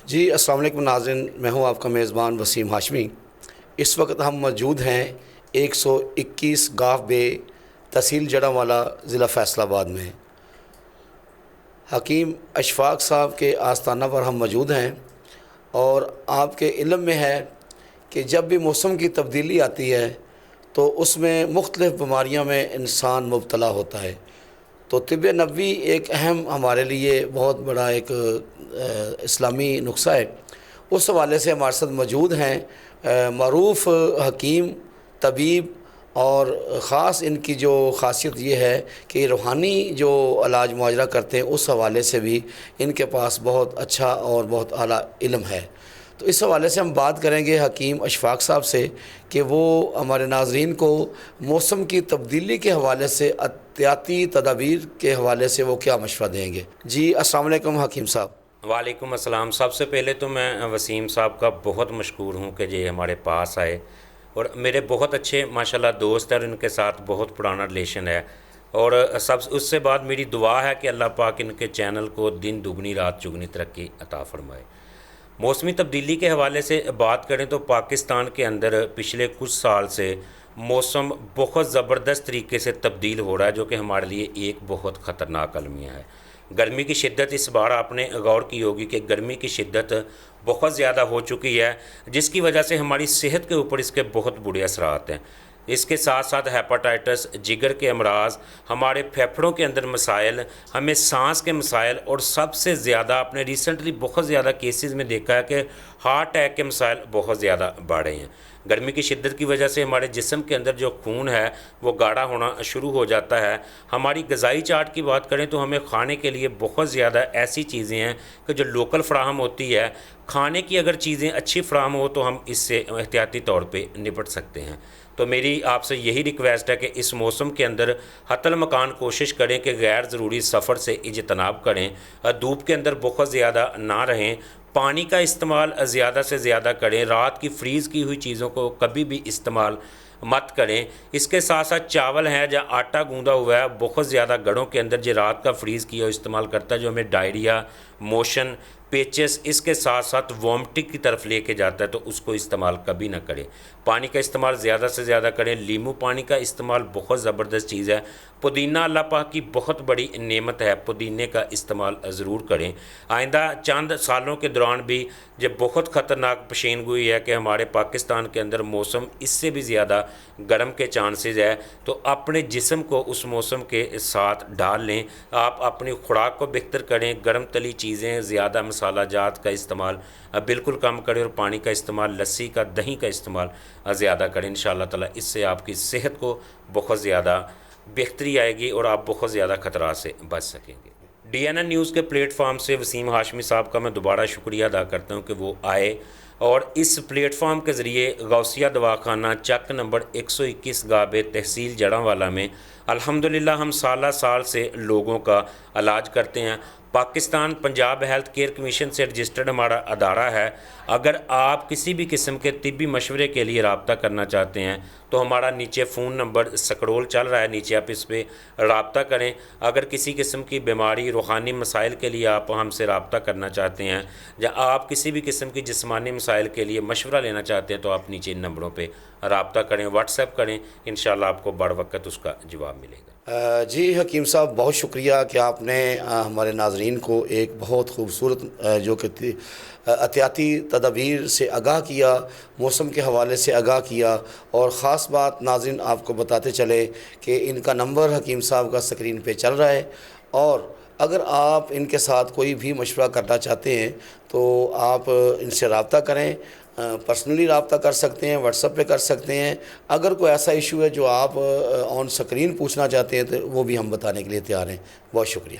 جی السلام علیکم ناظرین، میں ہوں آپ کا میزبان وسیم ہاشمی۔ اس وقت ہم موجود ہیں 121 گاف بے، تحصیل جڑاں ضلع فیصل آباد میں۔ حکیم اشفاق صاحب کے آستانہ پر ہم موجود ہیں، اور آپ کے علم میں ہے کہ جب بھی موسم کی تبدیلی آتی ہے تو اس میں مختلف بیماریوں میں انسان مبتلا ہوتا ہے۔ تو طب نبوی ایک اہم ہمارے لیے بہت بڑا ایک اسلامی نسخہ ہے۔ اس حوالے سے ہمارے ساتھ موجود ہیں معروف حکیم، طبیب، اور خاص ان کی جو خاصیت یہ ہے کہ یہ روحانی جو علاج معاجرہ کرتے ہیں، اس حوالے سے بھی ان کے پاس بہت اچھا اور بہت اعلیٰ علم ہے۔ تو اس حوالے سے ہم بات کریں گے حکیم اشفاق صاحب سے کہ وہ ہمارے ناظرین کو موسم کی تبدیلی کے حوالے سے احتیاطی تدابیر کے حوالے سے وہ کیا مشورہ دیں گے۔ جی السلام علیکم حکیم صاحب۔ وعلیکم السلام۔ سب سے پہلے تو میں وسیم صاحب کا بہت مشکور ہوں کہ یہ ہمارے پاس آئے، اور میرے بہت اچھے ماشاءاللہ دوست ہیں اور ان کے ساتھ بہت پرانا ریلیشن ہے، اور اس سے بعد میری دعا ہے کہ اللہ پاک ان کے چینل کو دن دگنی رات چگنی ترقی عطا فرمائے۔ موسمی تبدیلی کے حوالے سے بات کریں تو پاکستان کے اندر پچھلے کچھ سال سے موسم بہت زبردست طریقے سے تبدیل ہو رہا ہے، جو کہ ہمارے لیے ایک بہت خطرناک المیہ ہے۔ گرمی کی شدت اس بار آپ نے غور کی ہوگی کہ گرمی کی شدت بہت زیادہ ہو چکی ہے، جس کی وجہ سے ہماری صحت کے اوپر اس کے بہت برے اثرات ہیں۔ اس کے ساتھ ساتھ ہیپاٹائٹس، جگر کے امراض، ہمارے پھیپھڑوں کے اندر مسائل، ہمیں سانس کے مسائل، اور سب سے زیادہ آپ نے ریسنٹلی بہت زیادہ کیسز میں دیکھا ہے کہ ہارٹ اٹیک کے مسائل بہت زیادہ بڑھ رہے ہیں۔ گرمی کی شدت کی وجہ سے ہمارے جسم کے اندر جو خون ہے وہ گاڑھا ہونا شروع ہو جاتا ہے۔ ہماری غذائی چارٹ کی بات کریں تو ہمیں کھانے کے لیے بہت زیادہ ایسی چیزیں ہیں کہ جو لوکل فراہم ہوتی ہے۔ کھانے کی اگر چیزیں اچھی فراہم ہو تو ہم اس سے احتیاطی طور پہ نپٹ سکتے ہیں۔ تو میری آپ سے یہی ریکویسٹ ہے کہ اس موسم کے اندر حتی المکان کوشش کریں کہ غیر ضروری سفر سے اجتناب کریں، دھوپ کے اندر بہت زیادہ نہ رہیں، پانی کا استعمال زیادہ سے زیادہ کریں، رات کی فریز کی ہوئی چیزوں کو کبھی بھی استعمال مت کریں۔ اس کے ساتھ ساتھ چاول ہے یا آٹا گوندا ہوا ہے، بہت زیادہ گھروں کے اندر جو رات کا فریز کیا استعمال کرتا ہے، جو ہمیں ڈائریا، موشن، پیچس، اس کے ساتھ ساتھ وامٹنگ کی طرف لے کے جاتا ہے، تو اس کو استعمال کبھی نہ کریں۔ پانی کا استعمال زیادہ سے زیادہ کریں۔ لیمو پانی کا استعمال بہت زبردست چیز ہے۔ پودینہ اللہ پاک کی بہت بڑی نعمت ہے، پودینے کا استعمال ضرور کریں۔ آئندہ چند سالوں کے دوران بھی یہ بہت خطرناک پیشین گوئی ہے کہ ہمارے پاکستان کے اندر موسم اس سے بھی زیادہ گرم کے چانسز ہے، تو اپنے جسم کو اس موسم کے ساتھ ڈال لیں۔ آپ اپنی خوراک کو بہتر کریں، گرم تلی چیزیں، زیادہ مسالہ جات کا استعمال بالکل کم کریں، اور پانی کا استعمال، لسی کا، دہی کا استعمال زیادہ کریں۔ انشاءاللہ تعالی اس سے آپ کی صحت کو بہت زیادہ بہتری آئے گی اور آپ بہت زیادہ خطرات سے بچ سکیں گے۔ ڈی این این نیوز کے پلیٹ فارم سے وسیم ہاشمی صاحب کا میں دوبارہ شکریہ ادا کرتا ہوں کہ وہ آئے، اور اس پلیٹ فارم کے ذریعے غوثیہ دواخانہ چک نمبر 121 گابے، تحصیل جڑاں میں الحمدللہ ہم سالہ سال سے لوگوں کا علاج کرتے ہیں۔ Pakistan Punjab health care commission سے رجسٹرڈ ہمارا ادارہ ہے۔ اگر آپ کسی بھی قسم کے طبی مشورے کے لیے رابطہ کرنا چاہتے ہیں تو ہمارا نیچے فون نمبر سکرول چل رہا ہے، نیچے آپ اس پہ رابطہ کریں۔ اگر کسی قسم کی بیماری، روحانی مسائل کے لیے آپ ہم سے رابطہ کرنا چاہتے ہیں، یا آپ کسی بھی قسم کی جسمانی مسائل کے لیے مشورہ لینا چاہتے ہیں، تو آپ نیچے ان نمبروں پہ رابطہ کریں، واٹس ایپ کریں، انشاءاللہ آپ کو بر وقت اس کا جواب ملے گا۔ جی حکیم صاحب، بہت شکریہ کہ آپ نے ہمارے ناظرین کو ایک بہت خوبصورت جو کہ احتیاطی تدابیر سے آگاہ کیا، موسم کے حوالے سے آگاہ کیا، اور خاص بات ناظرین آپ کو بتاتے چلے کہ ان کا نمبر حکیم صاحب کا اسکرین پہ چل رہا ہے، اور اگر آپ ان کے ساتھ کوئی بھی مشورہ کرنا چاہتے ہیں تو آپ ان سے رابطہ کریں، پرسنلی رابطہ کر سکتے ہیں، واٹس ایپ پہ کر سکتے ہیں۔ اگر کوئی ایسا ایشو ہے جو آپ آن سکرین پوچھنا چاہتے ہیں تو وہ بھی ہم بتانے کے لیے تیار ہیں۔ بہت شکریہ۔